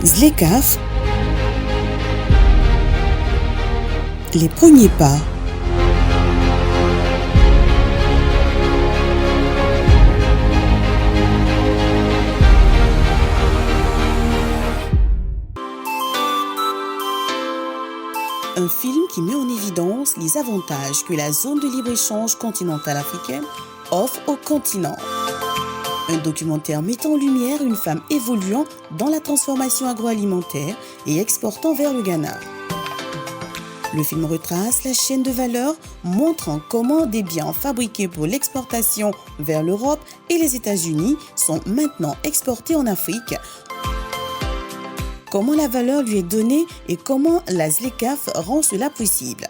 ZLECAf, les premiers pas. Un film qui met en évidence les avantages que la zone de libre-échange continentale africaine offre au continent. Un documentaire mettant en lumière une femme évoluant dans la transformation agroalimentaire et exportant vers le Ghana. Le film retrace la chaîne de valeur, montrant comment des biens fabriqués pour l'exportation vers l'Europe et les États-Unis sont maintenant exportés en Afrique. Comment la valeur lui est donnée et comment la ZLECAf rend cela possible.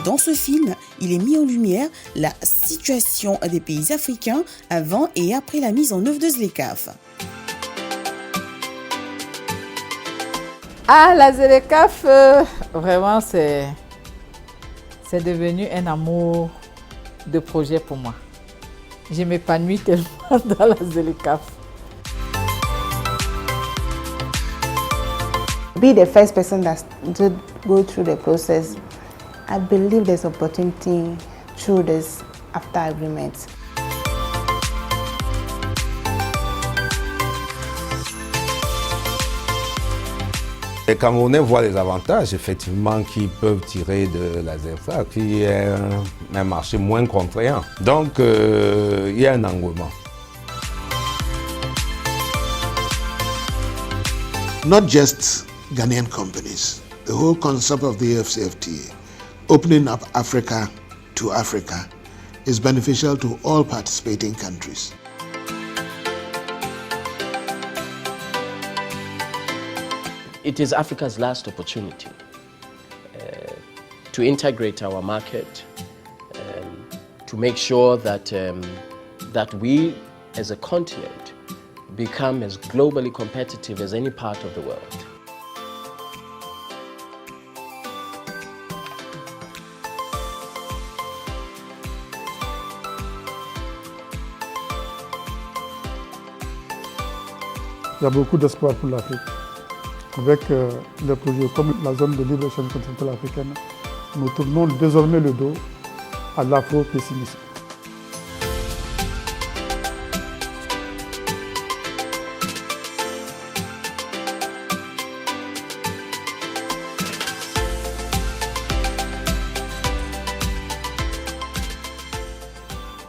Dans ce film, il est mis en lumière la situation des pays africains avant et après la mise en œuvre de ZLECAf. La ZLECAf, vraiment, c'est devenu un amour de projet pour moi. Je m'épanouis tellement dans la ZLECAf. Be the first person that did go through the process. I believe there's opportunity through this after agreement. Les Camerounais voient les avantages effectivement qu'ils peuvent tirer de la ZLECAf, qui est un marché moins contraignant. Donc il y a un engouement. Not just Ghanaian companies, the whole concept of the AfCFTA, opening up Africa to Africa, is beneficial to all participating countries. It is Africa's last opportunity to integrate our market, to make sure that, that we as a continent become as globally competitive as any part of the world. Il y a beaucoup d'espoir pour l'Afrique. Avec les projets comme la zone de libre-échange continentale africaine, nous tournons désormais le dos à l'afro-pessimisme.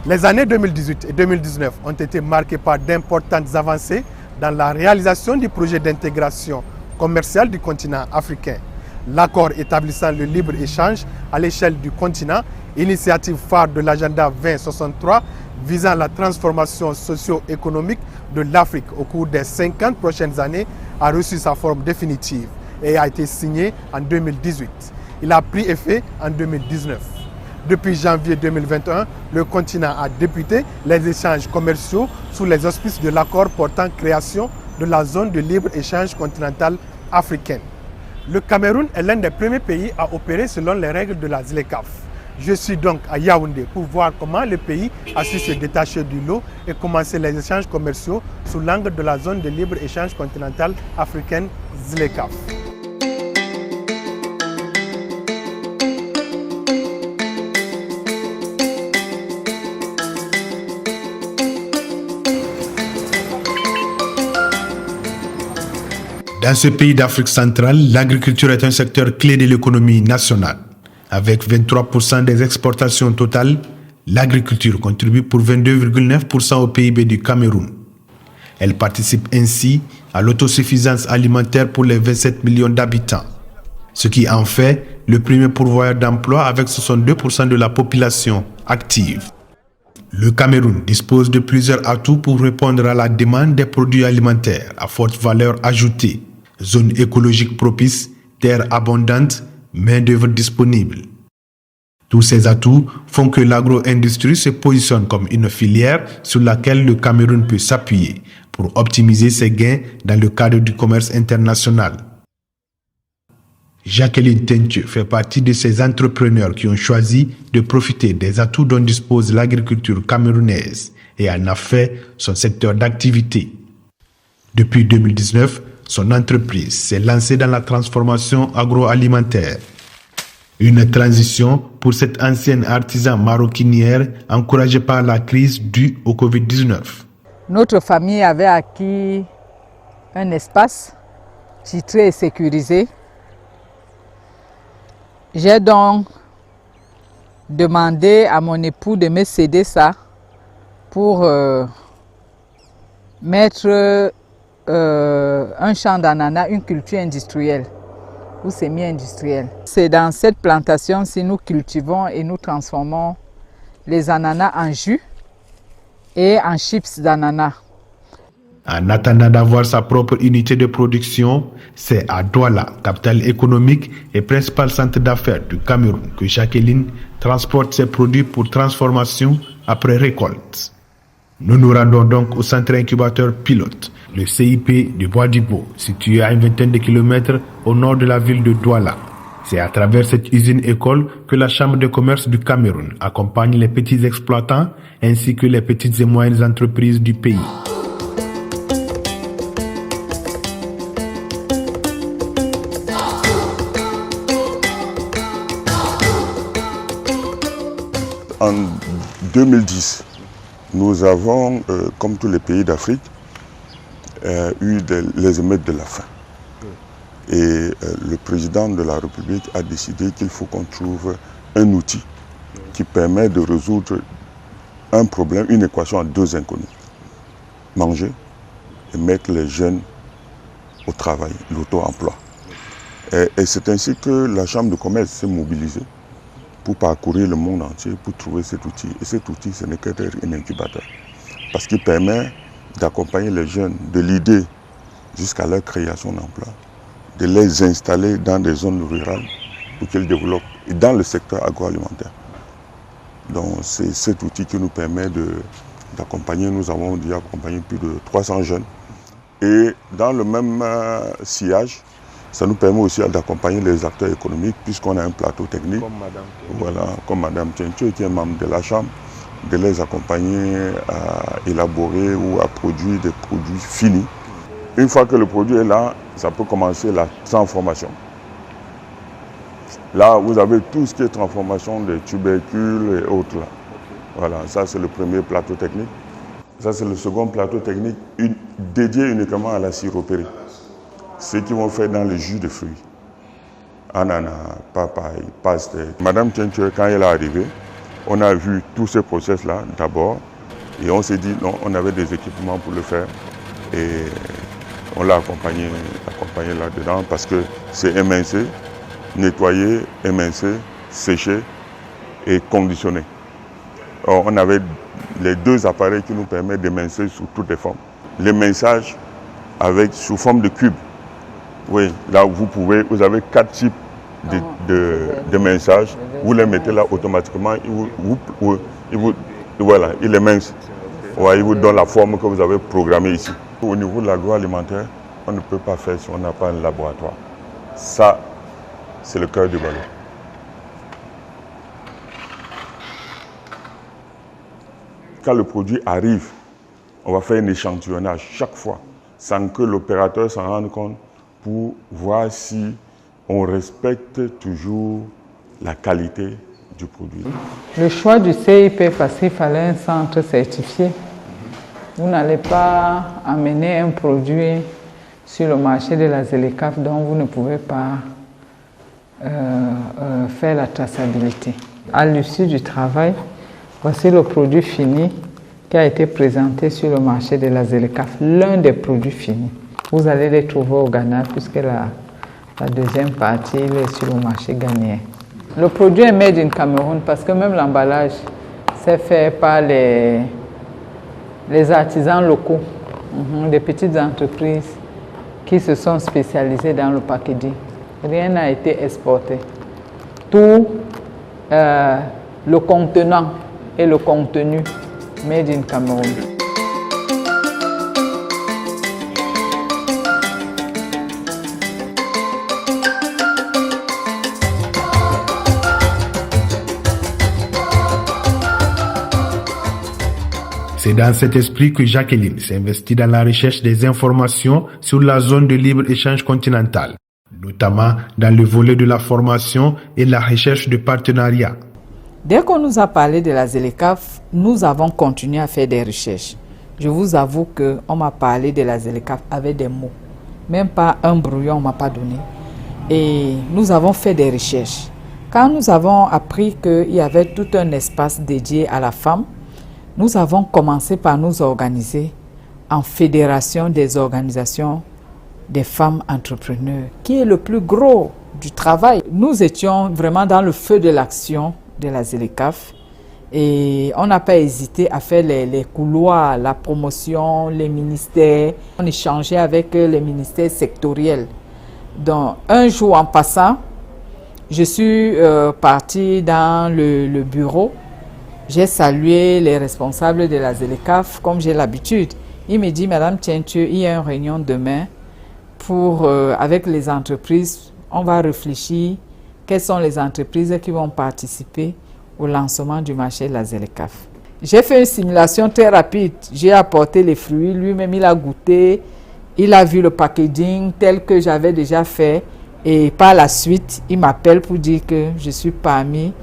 Les années 2018 et 2019 ont été marquées par d'importantes avancées dans la réalisation du projet d'intégration commerciale du continent africain. L'accord établissant le libre-échange à l'échelle du continent, initiative phare de l'agenda 2063 visant la transformation socio-économique de l'Afrique au cours des 50 prochaines années, a reçu sa forme définitive et a été signé en 2018. Il a pris effet en 2019. Depuis janvier 2021, le continent a débuté les échanges commerciaux sous les auspices de l'accord portant création de la zone de libre-échange continentale africaine. Le Cameroun est l'un des premiers pays à opérer selon les règles de la ZLECAf. Je suis donc à Yaoundé pour voir comment le pays a su se détacher du lot et commencer les échanges commerciaux sous l'angle de la zone de libre-échange continentale africaine ZLECAf. Dans ce pays d'Afrique centrale, l'agriculture est un secteur clé de l'économie nationale. Avec 23% des exportations totales, l'agriculture contribue pour 22,9% au PIB du Cameroun. Elle participe ainsi à l'autosuffisance alimentaire pour les 27 millions d'habitants, ce qui en fait le premier pourvoyeur d'emploi avec 62% de la population active. Le Cameroun dispose de plusieurs atouts pour répondre à la demande des produits alimentaires à forte valeur ajoutée. Zone écologique propice, terre abondante, main-d'œuvre disponible. Tous ces atouts font que l'agro-industrie se positionne comme une filière sur laquelle le Cameroun peut s'appuyer pour optimiser ses gains dans le cadre du commerce international. Jacqueline Tentieux fait partie de ces entrepreneurs qui ont choisi de profiter des atouts dont dispose l'agriculture camerounaise et en a fait son secteur d'activité. Depuis 2019, son entreprise s'est lancée dans la transformation agroalimentaire. Une transition pour cette ancienne artisan maroquinière encouragée par la crise due au Covid-19. Notre famille avait acquis un espace titré et sécurisé. J'ai donc demandé à mon époux de me céder ça pour mettre un champ d'ananas, une culture industrielle ou semi-industrielle. C'est dans cette plantation si nous cultivons et nous transformons les ananas en jus et en chips d'ananas. En attendant d'avoir sa propre unité de production, c'est à Douala, capitale économique et principal centre d'affaires du Cameroun, que Jacqueline transporte ses produits pour transformation après récolte. Nous nous rendons donc au centre incubateur pilote, le CIP du Bois d'Ibo, situé à une vingtaine de kilomètres au nord de la ville de Douala. C'est à travers cette usine-école que la Chambre de commerce du Cameroun accompagne les petits exploitants ainsi que les petites et moyennes entreprises du pays. En 2010, nous avons, comme tous les pays d'Afrique, eu les émeutes de la faim. Et le président de la République a décidé qu'il faut qu'on trouve un outil qui permet de résoudre un problème, une équation à deux inconnus. Manger et mettre les jeunes au travail, l'auto-emploi. Et c'est ainsi que la Chambre de commerce s'est mobilisée pour parcourir le monde entier, pour trouver cet outil. Et cet outil, ce n'est qu'être un incubateur. Parce qu'il permet d'accompagner les jeunes de l'idée jusqu'à leur création d'emploi, de les installer dans des zones rurales pour qu'ils développent, et dans le secteur agroalimentaire. Donc c'est cet outil qui nous permet d'accompagner. Nous avons déjà accompagné plus de 300 jeunes. Et dans le même sillage, ça nous permet aussi d'accompagner les acteurs économiques puisqu'on a un plateau technique. Comme Madame Tchencho qui est membre de la Chambre, de les accompagner à élaborer ou à produire des produits finis. Une fois que le produit est là, ça peut commencer la transformation. Là, vous avez tout ce qui est transformation des tubercules et autres. Là. Voilà, ça c'est le premier plateau technique. Ça c'est le second plateau technique dédié uniquement à la siroperie. Ce qu'ils vont faire dans le jus de fruits. Ananas, papaye, pastèque. Madame Tchencho, quand elle est arrivée, on a vu tous ces process-là d'abord et on s'est dit non, on avait des équipements pour le faire et on l'a accompagné là-dedans parce que c'est émincé, nettoyé, émincé, séché et conditionné. Alors, on avait les deux appareils qui nous permettent d'émincer sous toutes les formes. L'éminçage sous forme de cubes. Oui, là vous avez 4 types d'éminçage. Vous les mettez là automatiquement, il émince. Ouais, il vous donne la forme que vous avez programmée ici. Au niveau de l'agroalimentaire, on ne peut pas faire si on n'a pas un laboratoire. Ça, c'est le cœur du ballon. Quand le produit arrive, on va faire un échantillonnage chaque fois, sans que l'opérateur s'en rende compte, pour voir si on respecte toujours la qualité du produit. Le choix du CIP parce qu'il fallait un centre certifié. Vous n'allez pas amener un produit sur le marché de la ZLECAf dont vous ne pouvez pas faire la traçabilité. À l'issue du travail, voici le produit fini qui a été présenté sur le marché de la ZLECAf, l'un des produits finis. Vous allez les trouver au Ghana puisque la deuxième partie il est sur le marché ghanéen. Le produit est made in Cameroun parce que même l'emballage c'est fait par les artisans locaux, des petites entreprises qui se sont spécialisées dans le packaging. Rien n'a été exporté. Tout le contenant et le contenu made in Cameroun. C'est dans cet esprit que Jacqueline s'investit dans la recherche des informations sur la zone de libre-échange continentale, notamment dans le volet de la formation et la recherche de partenariats. Dès qu'on nous a parlé de la ZLECAf, nous avons continué à faire des recherches. Je vous avoue qu'on m'a parlé de la ZLECAf avec des mots. Même pas un brouillon, on ne m'a pas donné. Et nous avons fait des recherches. Quand nous avons appris qu'il y avait tout un espace dédié à la femme, nous avons commencé par nous organiser en fédération des organisations des femmes entrepreneurs, qui est le plus gros du travail. Nous étions vraiment dans le feu de l'action de la ZLECAf et on n'a pas hésité à faire les couloirs, la promotion, les ministères. On échangeait avec les ministères sectoriels. Donc, un jour en passant, je suis partie dans le bureau. J'ai salué les responsables de la ZLECAf comme j'ai l'habitude. Il me dit, Madame Tientieu, il y a une réunion demain pour, avec les entreprises. On va réfléchir quelles sont les entreprises qui vont participer au lancement du marché de la ZLECAf. J'ai fait une simulation très rapide. J'ai apporté les fruits. Lui-même, il a goûté. Il a vu le packaging tel que j'avais déjà fait. Et par la suite, il m'appelle pour dire que je suis parmi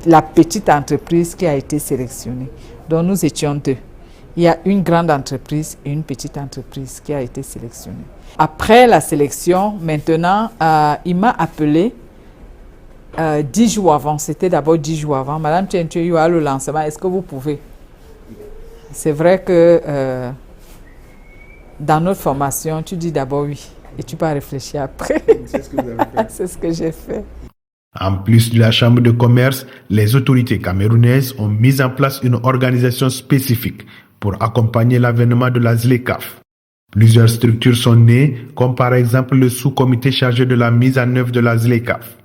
la petite entreprise qui a été sélectionnée. Donc nous étions deux. Il y a une grande entreprise et une petite entreprise qui a été sélectionnée. Après la sélection, maintenant, il m'a appelé 10 jours avant. C'était d'abord 10 jours avant. Madame Tientieu, il y aura le lancement. Est-ce que vous pouvez? C'est vrai que dans notre formation, tu dis d'abord oui et tu peux réfléchir après. C'est ce que vous avez fait. C'est ce que j'ai fait. En plus de la Chambre de commerce, les autorités camerounaises ont mis en place une organisation spécifique pour accompagner l'avènement de la ZLECAf. Plusieurs structures sont nées, comme par exemple le sous-comité chargé de la mise en œuvre de la ZLECAf.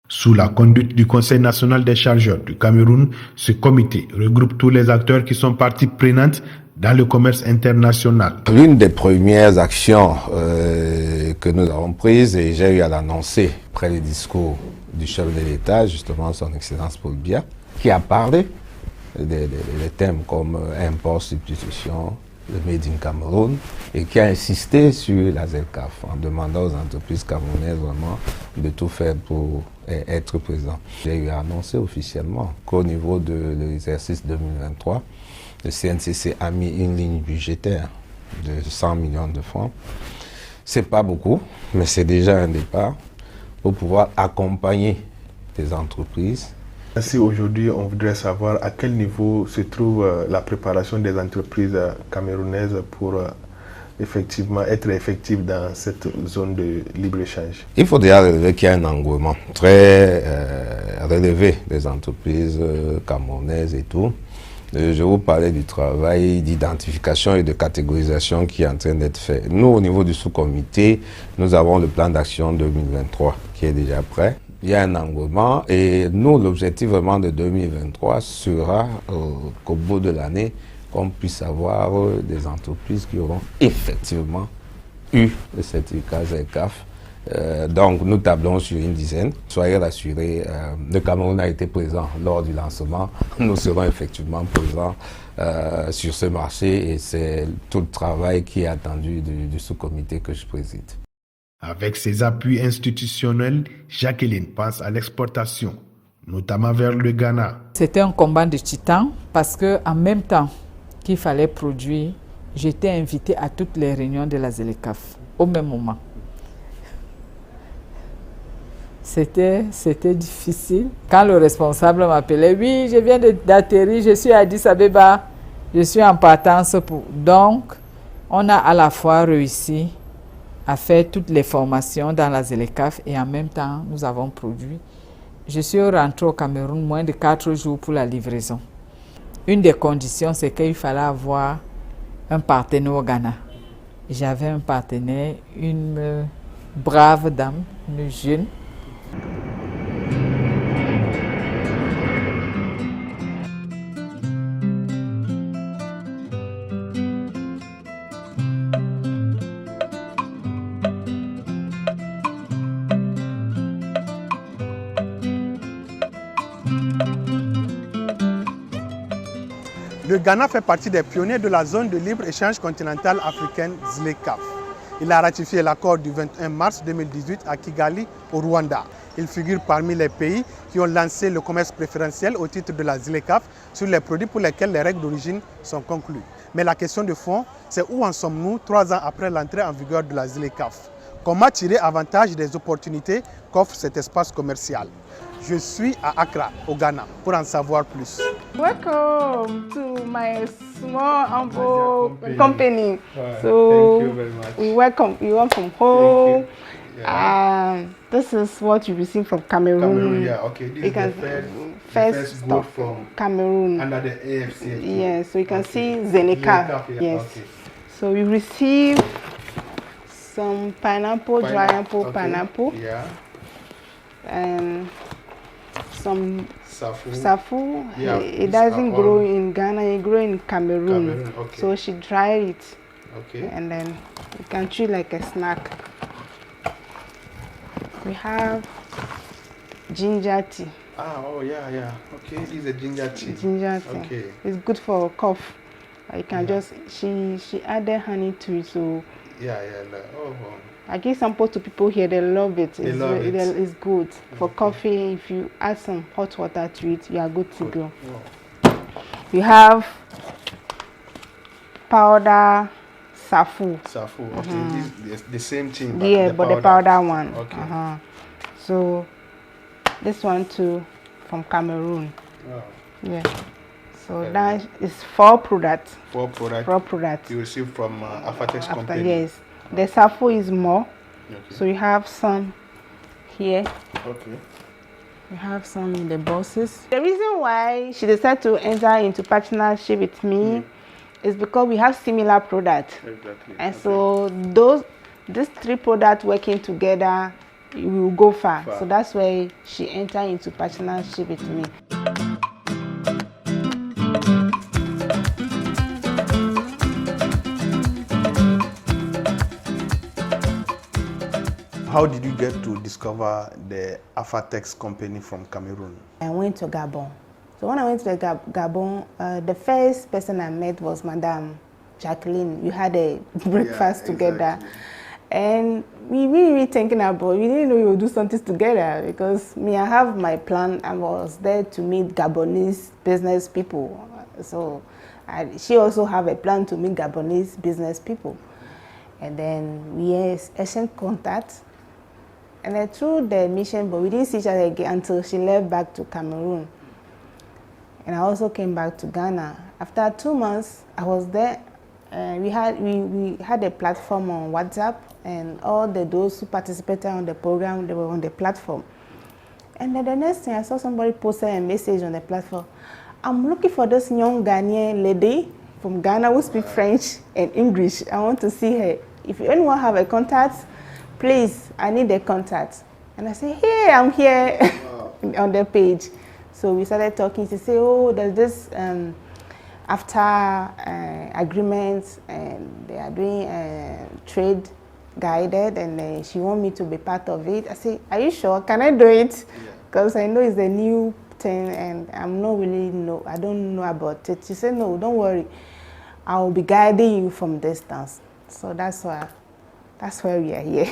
Sous la conduite du Conseil national des chargeurs du Cameroun, ce comité regroupe tous les acteurs qui sont parties prenantes dans le commerce international. L'une des premières actions que nous avons prises, et j'ai eu à l'annoncer après le discours du chef de l'État, justement son Excellence Paul Biya, qui a parlé des thèmes comme import, substitution, le Made in Cameroun, et qui a insisté sur la ZLECAf en demandant aux entreprises camerounaises vraiment de tout faire pour être présents. J'ai eu à annoncer officiellement qu'au niveau de l'exercice 2023, le CNCC a mis une ligne budgétaire de 100 millions de francs. C'est pas beaucoup, mais c'est déjà un départ pour pouvoir accompagner les entreprises. Ainsi, aujourd'hui, on voudrait savoir à quel niveau se trouve la préparation des entreprises camerounaises pour effectivement être effectives dans cette zone de libre-échange. Il faut déjà relever qu'il y a un engouement très relevé des entreprises camerounaises et tout. Je vous parlais du travail d'identification et de catégorisation qui est en train d'être fait. Nous, au niveau du sous-comité, nous avons le plan d'action 2023 qui est déjà prêt. Il y a un engouement et nous, l'objectif vraiment de 2023 sera qu'au bout de l'année, qu'on puisse avoir des entreprises qui auront effectivement eu le certificat ZLECAf. Donc nous tablons sur une dizaine. Soyez rassurés, le Cameroun a été présent lors du lancement. Nous serons effectivement présents sur ce marché et c'est tout le travail qui est attendu du sous-comité que je préside. Avec ses appuis institutionnels, Jacqueline pense à l'exportation, notamment vers le Ghana. C'était un combat de titans parce qu'en même temps qu'il fallait produire, j'étais invitée à toutes les réunions de la ZLECAf au même moment. C'était difficile. Quand le responsable m'appelait, oui, je viens d'atterrir, je suis à Addis Abeba, je suis en partance pour... Donc, on a à la fois réussi à faire toutes les formations dans la ZLECAf et en même temps, nous avons produit. Je suis rentrée au Cameroun moins de 4 jours pour la livraison. Une des conditions, c'est qu'il fallait avoir un partenaire au Ghana. J'avais un partenaire, une brave dame, une jeune. Le Ghana fait partie des pionniers de la zone de libre-échange continentale africaine ZLECAf. Il a ratifié l'accord du 21 mars 2018 à Kigali, au Rwanda. Il figure parmi les pays qui ont lancé le commerce préférentiel au titre de la ZLECAf sur les produits pour lesquels les règles d'origine sont conclues. Mais la question de fond, c'est où en sommes-nous 3 ans après l'entrée en vigueur de la ZLECAf? Comment tirer avantage des opportunités qu'offre cet espace commercial? Je suis à Accra, au Ghana, pour en savoir plus. Welcome to my small humble company. So thank you very much. we welcome from home. This is what you receive from Cameroon. Cameroon, yeah, okay. This is the first stop good from Cameroon. under the AFCFTA. Yes, so you can see ZLECAf. Yes. Okay. So we receive some pineapple, dry apple pineapple. Yeah. And some safu. Yeah, it doesn't grow in Ghana, it grows in Cameroon. Okay. So she dried it. Okay. And then you can chew like a snack. We have ginger tea. Oh yeah. Okay, this is a ginger tea. Ginger tea. Okay. It's good for cough. You can just she added honey to it, so Yeah. I give sample to people here, they love it. They love it. It's good. For coffee, if you add some hot water to it, you are good to go. Wow. You have powder safu. Safu, okay. This is the same thing. But the powder one. Okay. So this one too from Cameroon. Wow. Yeah. So that is 4 products. 4 products. 4 products. You receive from Afatex company. Yes. The safu is more. Okay. So you have some here. Okay. We have some in the boxes. The reason why she decided to enter into partnership with me is because we have similar products. Exactly. And so these 3 products working together, we will go far. So that's why she entered into partnership with me. How did you get to discover the Afatex company from Cameroon? I went to Gabon. So when I went to Gabon, the first person I met was Madame Jacqueline. We had a breakfast together. And we really thinking about, we didn't know we would do something together because me, I have my plan. I was there to meet Gabonese business people. So she also have a plan to meet Gabonese business people. And then we exchanged contact. And then through the mission, but we didn't see each other again until she left back to Cameroon. And I also came back to Ghana. After 2 months, I was there. We had a platform on WhatsApp, and all those who participated on the program, they were on the platform. And then the next thing, I saw somebody posted a message on the platform. I'm looking for this young Ghanaian lady from Ghana who speaks French and English. I want to see her. If anyone have a contact, please, I need a contact. And I said, hey, I'm here on the page. So we started talking. She said, oh, there's this after agreement, and they are doing trade guided, and she want me to be part of it. I said, are you sure? Can I do it? Because I know it's a new thing, and I don't know about it. She said, no, don't worry. I will be guiding you from distance. So that's why we are here.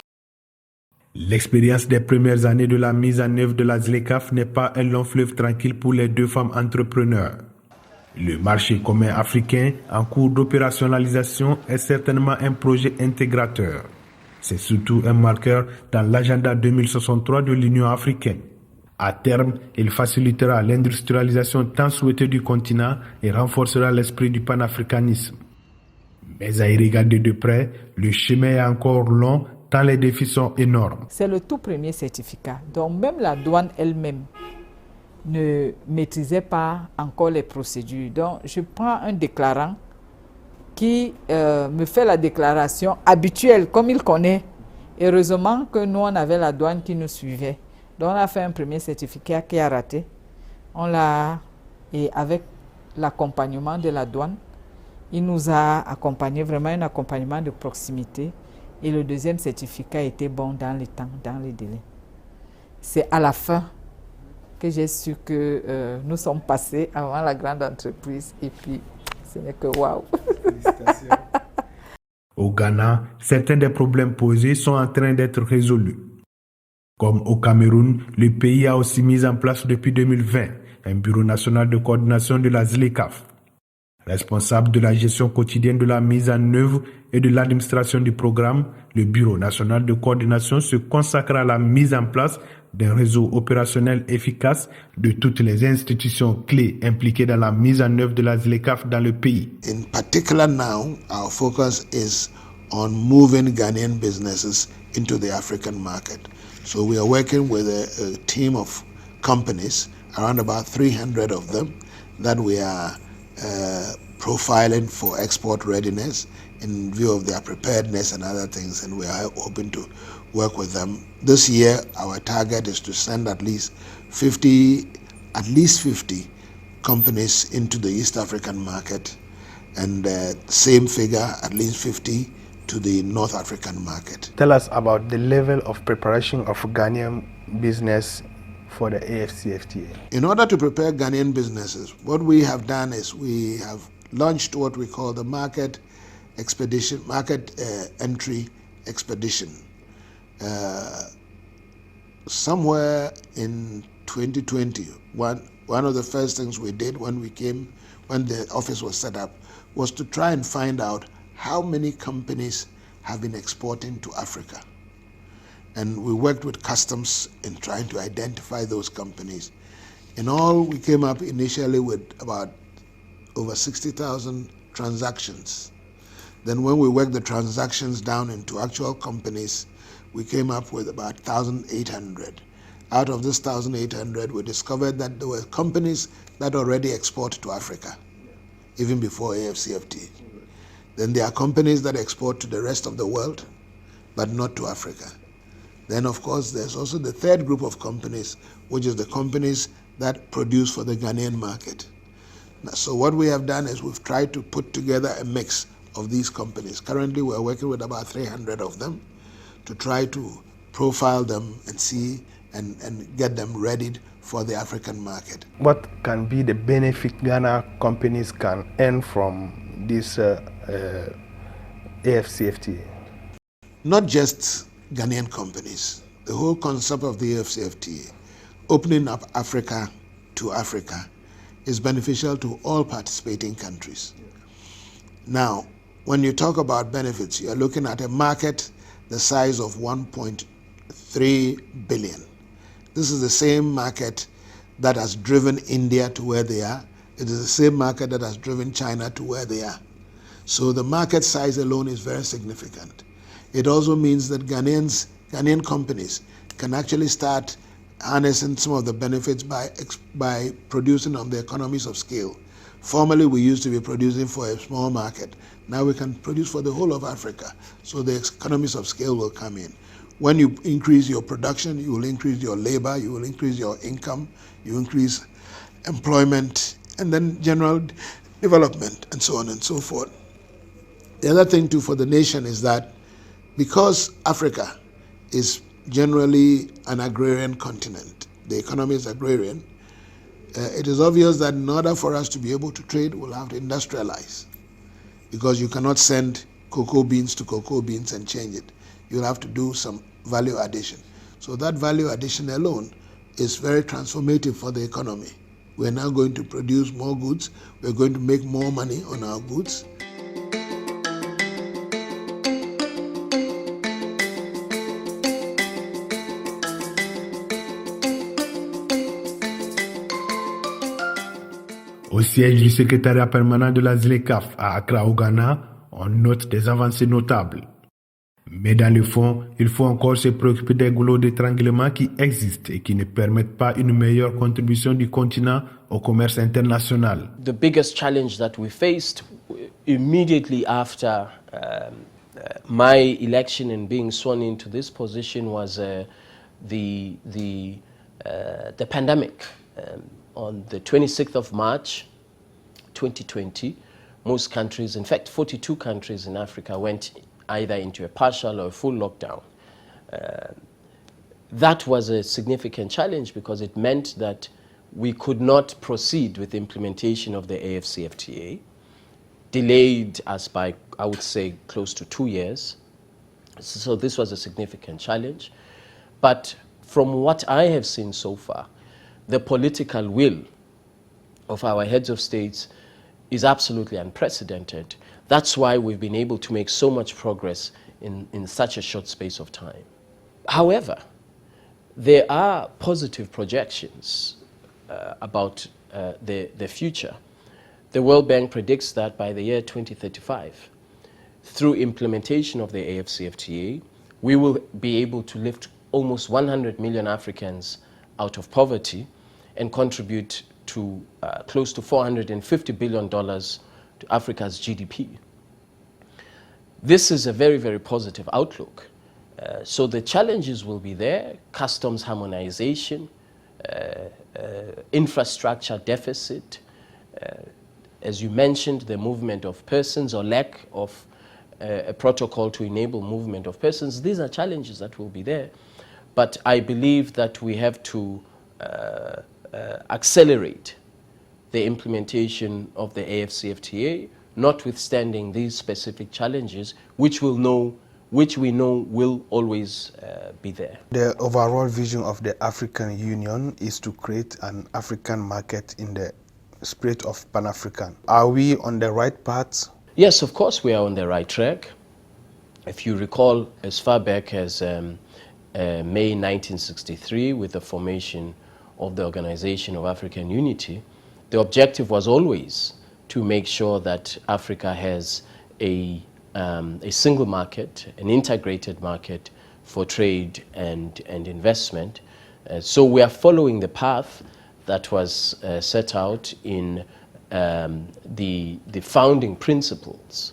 L'expérience des premières années de la mise en œuvre de la ZLECAf n'est pas un long fleuve tranquille pour les 2 femmes entrepreneurs. Le marché commun africain en cours d'opérationnalisation est certainement un projet intégrateur. C'est surtout un marqueur dans l'agenda 2063 de l'Union africaine. À terme, il facilitera l'industrialisation tant souhaitée du continent et renforcera l'esprit du panafricanisme. Mais à y regarder de près, le chemin est encore long tant les défis sont énormes. C'est le tout premier certificat. Donc même la douane elle-même ne maîtrisait pas encore les procédures. Donc je prends un déclarant qui me fait la déclaration habituelle comme il connaît. Heureusement que nous on avait la douane qui nous suivait. Donc on a fait un premier certificat qui a raté. Et avec l'accompagnement de la douane, il nous a accompagné, vraiment un accompagnement de proximité. Et le deuxième certificat était bon dans le temps, dans les délais. C'est à la fin que j'ai su que nous sommes passés avant la grande entreprise et puis Ce n'est que waouh. Au Ghana, certains des problèmes posés sont en train d'être résolus. Comme au Cameroun, le pays a aussi mis en place depuis 2020 un bureau national de coordination de la ZLECAf. Responsable de la gestion quotidienne de la mise en œuvre et de l'administration du programme, le bureau national de coordination se consacre à la mise en place d'un réseau opérationnel efficace de toutes les institutions clés impliquées dans la mise en œuvre de la ZLECAf dans le pays. In particular now, our focus is on moving Ghanaian businesses into the African market. So we are working with a team of companies, around about 300 of them, that we are profiling for export readiness in view of their preparedness and other things, and we are hoping to work with them. This year, our target is to send at least 50 companies into the East African market, and same figure, at least 50 to the North African market. Tell us about the level of preparation of Ghanaian business for the AFCFTA. In order to prepare Ghanaian businesses, what we have done is we have launched what we call the market entry expedition. Somewhere in 2020, one of the first things we did when the office was set up, was to try and find out how many companies have been exporting to Africa. And we worked with customs in trying to identify those companies. In all, we came up initially with about over 60,000 transactions. Then when we worked the transactions down into actual companies, we came up with about 1,800. Out of this 1,800, we discovered that there were companies that already export to Africa, even before AFCFTA. Then there are companies that export to the rest of the world, but not to Africa. Then, of course, there's also the third group of companies, which is the companies that produce for the Ghanaian market. So what we have done is we've tried to put together a mix of these companies. Currently, we're working with about 300 of them to try to profile them and see and get them readied for the African market. What can be the benefit Ghana companies can earn from this AFCFTA? Not just Ghanaian companies. The whole concept of the AFCFTA, opening up Africa to Africa, is beneficial to all participating countries. Now, when you talk about benefits, you're looking at a market the size of 1.3 billion. This is the same market that has driven India to where they are. It is the same market that has driven China to where they are. So the market size alone is very significant. It also means that Ghanaian companies can actually start harnessing some of the benefits by producing on the economies of scale. Formerly, we used to be producing for a small market. Now we can produce for the whole of Africa. So the economies of scale will come in. When you increase your production, you will increase your labor, you will increase your income, you increase employment, and then general development, and so on and so forth. The other thing too for the nation is that because Africa is generally an agrarian continent, the economy is agrarian, it is obvious that in order for us to be able to trade, we'll have to industrialize, because you cannot send cocoa beans to cocoa beans and change it. You'll have to do some value addition. So that value addition alone is very transformative for the economy. We're now going to produce more goods. We're going to make more money on our goods. Au siège du secrétariat permanent de la ZLECAf à Accra au Ghana, on note des avancées notables. Mais dans le fond, il faut encore se préoccuper des goulots d'étranglement qui existent et qui ne permettent pas une meilleure contribution du continent au commerce international. The biggest challenge that we faced immediately after my election and being sworn into this position was the pandemic. On the 26th of March 2020, most countries, in fact 42 countries in Africa, went either into a partial or a full lockdown. That was a significant challenge because it meant that we could not proceed with the implementation of the AFCFTA. delayed us by, I would say, close to 2 years. So this was a significant challenge. But from what I have seen so far, the political will of our heads of states is absolutely unprecedented. That's why we've been able to make so much progress in such a short space of time. However, there are positive projections about the future. The World Bank predicts that by the year 2035, through implementation of the AFCFTA, we will be able to lift almost 100 million Africans out of poverty and contribute to close to $450 billion to Africa's GDP. This is a very, very positive outlook. So the challenges will be there: customs harmonization, infrastructure deficit, as you mentioned, the movement of persons or lack of a protocol to enable movement of persons. These are challenges that will be there. But I believe that we have to accelerate the implementation of the AFCFTA, notwithstanding these specific challenges, which we know will always be there. The overall vision of the African Union is to create an African market in the spirit of Pan-African. Are we on the right path? Yes, of course we are on the right track. If you recall, as far back as May 1963, with the formation of the Organization of African Unity, the objective was always to make sure that Africa has a single market, an integrated market for trade and investment. So we are following the path that was set out in the founding principles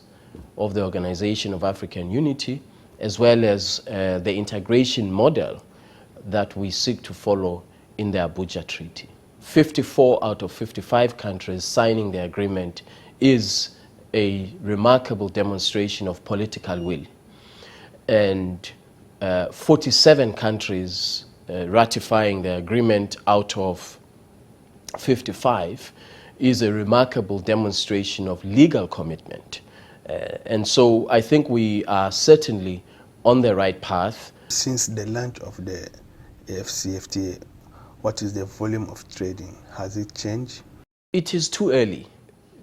of the Organization of African Unity, as well as the integration model that we seek to follow in the Abuja Treaty. 54 out of 55 countries signing the agreement is a remarkable demonstration of political will. And 47 countries ratifying the agreement out of 55 is a remarkable demonstration of legal commitment. And so I think we are certainly on the right path. Since the launch of the AFCFTA, what is the volume of trading? Has it changed? It is too early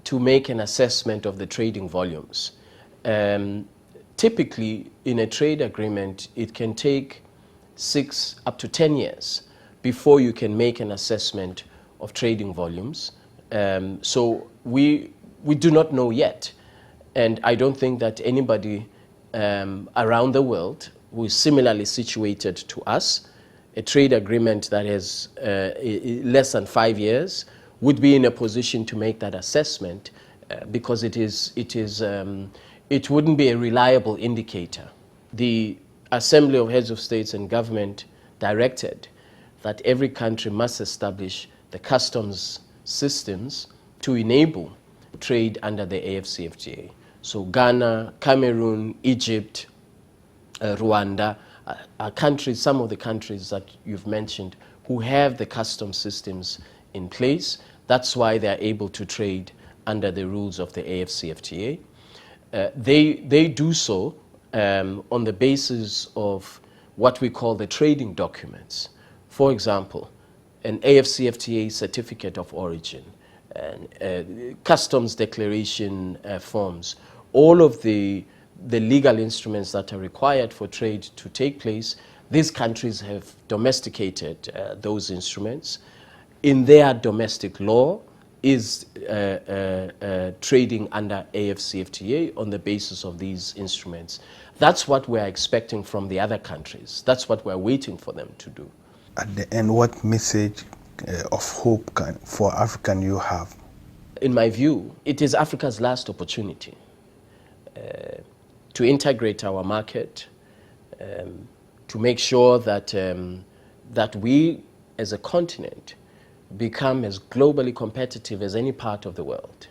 to make an assessment of the trading volumes. Typically, in a trade agreement, it can take 6 up to 10 years before you can make an assessment of trading volumes. So we do not know yet. And I don't think that anybody around the world who is similarly situated to us, a trade agreement that has less than 5 years, would be in a position to make that assessment because it wouldn't be a reliable indicator. The Assembly of Heads of States and Government directed that every country must establish the customs systems to enable trade under the AFCFTA. So Ghana, Cameroon, Egypt, Rwanda are countries, some of the countries that you've mentioned, who have the customs systems in place. That's why they're able to trade under the rules of the AFCFTA. They do so on the basis of what we call the trading documents. For example, an AFCFTA certificate of origin, and customs declaration forms, all of the legal instruments that are required for trade to take place. These countries have domesticated those instruments. In their domestic law is trading under AFCFTA on the basis of these instruments. That's what we're expecting from the other countries. That's what we're waiting for them to do. At the end, what message of hope for Africa you have? In my view, it is Africa's last opportunity to integrate our market, to make sure that, that we as a continent become as globally competitive as any part of the world.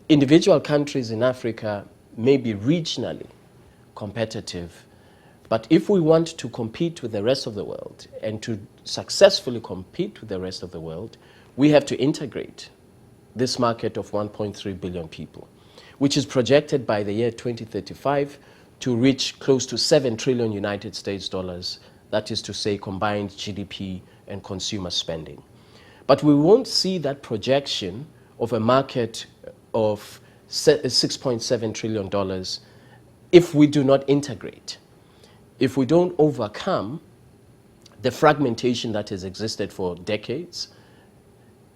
Individual countries in Africa may be regionally competitive, but if we want to compete with the rest of the world and to successfully compete with the rest of the world, we have to integrate this market of 1.3 billion people, which is projected by the year 2035 to reach close to 7 trillion United States dollars, that is to say combined GDP and consumer spending. But we won't see that projection of a market of $6.7 trillion if we do not integrate, if we don't overcome the fragmentation that has existed for decades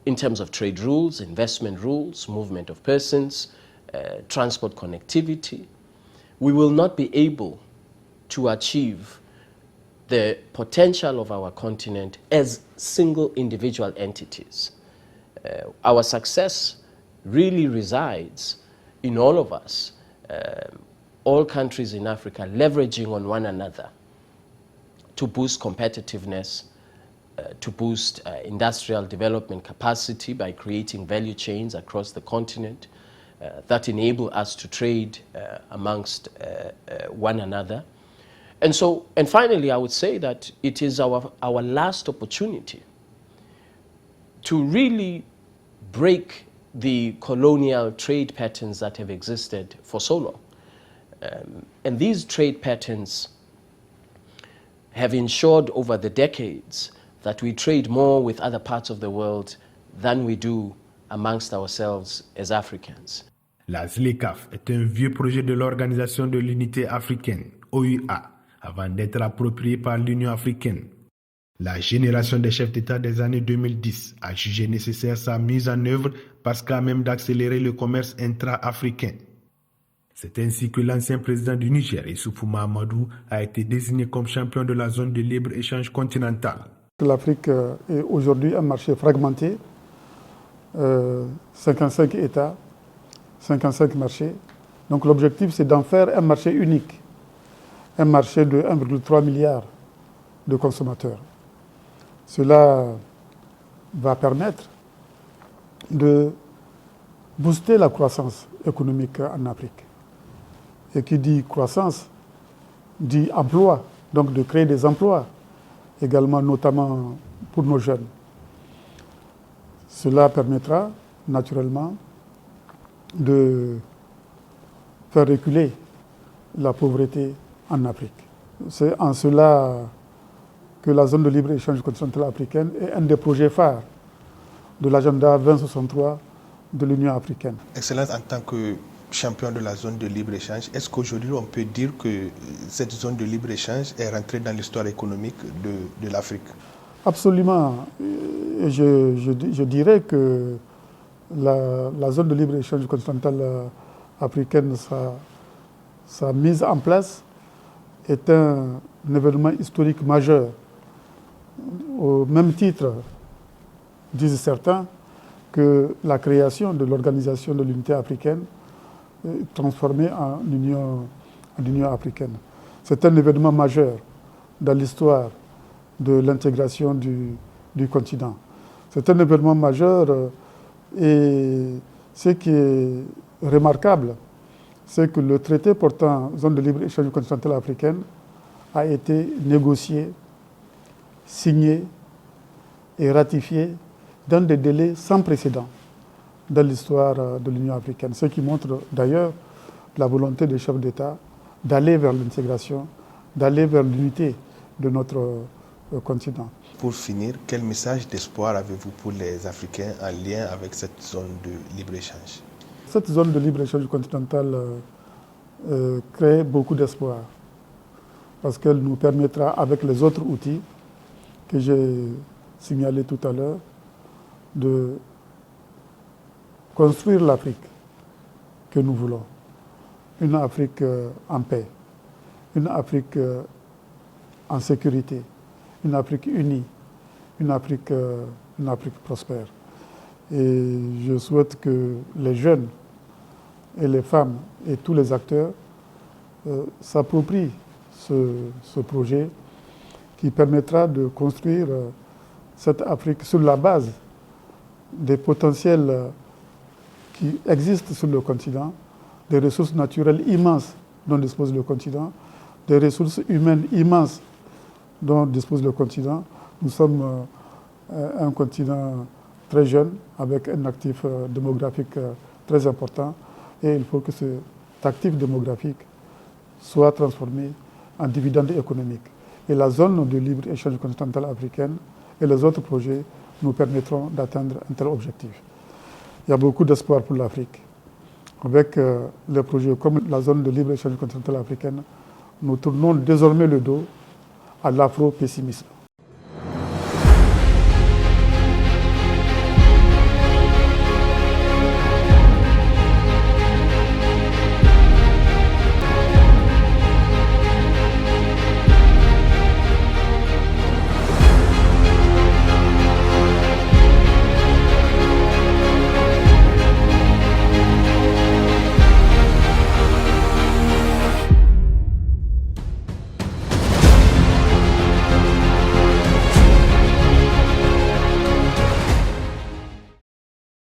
in terms of trade rules, investment rules, movement of persons, transport connectivity. We will not be able to achieve the potential of our continent as single individual entities. Our success really resides in all of us, all countries in Africa leveraging on one another to boost competitiveness, to boost industrial development capacity by creating value chains across the continent that enable us to trade amongst one another. And finally, I would say that it is our last opportunity to really break the colonial trade patterns that have existed for so long. And these trade patterns have ensured over the decades that we trade more with other parts of the world than we do amongst ourselves as Africans. La ZLECAf est un vieux projet de l'Organisation de l'Unité africaine, OUA, avant d'être approprié par l'Union africaine. La génération des chefs d'État des années 2010 a jugé nécessaire sa mise en œuvre parce qu'à même d'accélérer le commerce intra-africain. C'est ainsi que l'ancien président du Niger, Issoufou Mahamadou, a été désigné comme champion de la zone de libre-échange continentale. L'Afrique est aujourd'hui un marché fragmenté, 55 États, 55 marchés. Donc l'objectif, c'est d'en faire un marché unique, un marché de 1,3 milliard de consommateurs. Cela va permettre de booster la croissance économique en Afrique. Et qui dit croissance, dit emploi, donc de créer des emplois, également notamment pour nos jeunes. Cela permettra naturellement de faire reculer la pauvreté en Afrique. C'est en cela que la zone de libre-échange continentale africaine est un des projets phares de l'agenda 2063 de l'Union africaine. Excellence, en tant que champion de la zone de libre-échange, est-ce qu'aujourd'hui on peut dire que cette zone de libre-échange est rentrée dans l'histoire économique de l'Afrique? Absolument. Je dirais que la zone de libre-échange continentale africaine, sa mise en place est un événement historique majeur. Au même titre, disent certains, que la création de l'Organisation de l'Unité africaine transformée en Union africaine. C'est un événement majeur dans l'histoire de l'intégration du continent. C'est un événement majeur et ce qui est remarquable, c'est que le traité portant zone de libre-échange continentale africaine a été négocié, signé et ratifié dans des délais sans précédent dans l'histoire de l'Union africaine, ce qui montre d'ailleurs la volonté des chefs d'État d'aller vers l'intégration, d'aller vers l'unité de notre continent. Pour finir, quel message d'espoir avez-vous pour les Africains en lien avec cette zone de libre-échange? Cette zone de libre-échange continentale crée beaucoup d'espoir parce qu'elle nous permettra, avec les autres outils que j'ai signalés tout à l'heure, de construire l'Afrique que nous voulons. Une Afrique en paix, une Afrique en sécurité, une Afrique unie, une Afrique prospère. Et je souhaite que les jeunes et les femmes et tous les acteurs s'approprient ce projet qui permettra de construire cette Afrique sur la base des potentiels qui existent sur le continent, des ressources naturelles immenses dont dispose le continent, des ressources humaines immenses dont dispose le continent. Nous sommes un continent très jeune, avec un actif démographique très important. Et il faut que cet actif démographique soit transformé en dividende économique. Et la zone de libre-échange continentale africaine et les autres projets nous permettront d'atteindre un tel objectif. Il y a beaucoup d'espoir pour l'Afrique. Avec les projets comme la zone de libre-échange continentale africaine, nous tournons désormais le dos à l'afro-pessimisme.